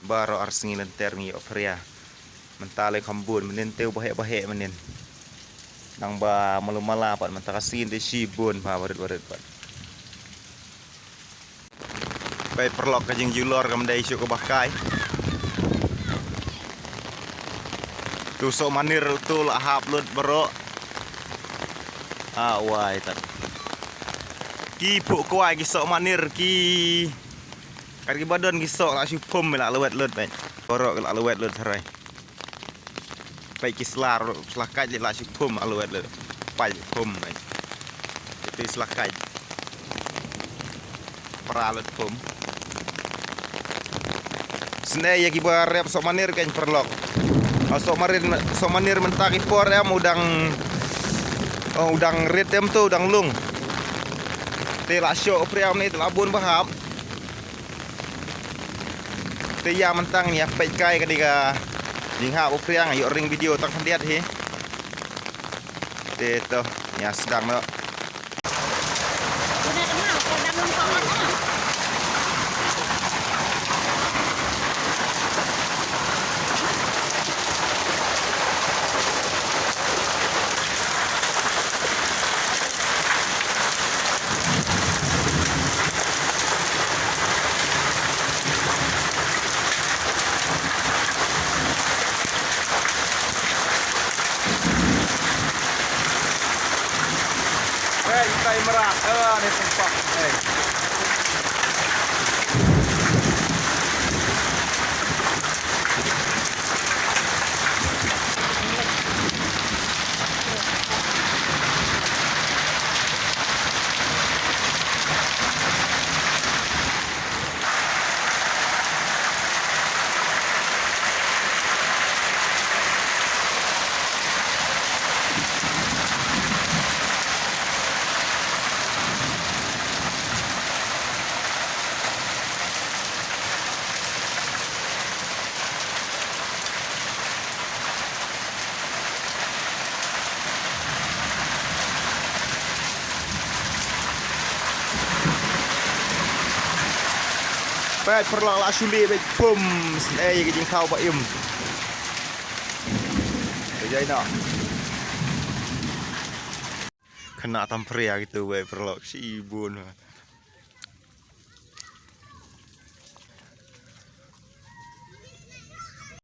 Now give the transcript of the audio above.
baro arsengi lenter ngi opria mentale kambun menen teu bahe menen nang ba malumala pat mentakasin de shibun pa barit pat baik perlok kajing julor kam dai syuk bakai tu sok manir tu la hap lut bro wai tak ki phuk kuai ki sok manir ki kari badan ki sok la syupum la lewet lut baik borok la lewet lut harai baik ki selar selakai la syupum la lewet lut pai pum baik itu selakai para lut pum sene ya ki barep sok manir kan perlok sok manir mentaki por em udang red em tu udang lung te la syok priam ni telabun bahap te ya mentang ni apek kai kadika jingha priang ayo ring video tang kandiat he te to ya sedang no tay merak ni sempat baik perlok la suli baik pum ya ke jing kau ba im jadi nak kena tampria gitu baik perlok si ibun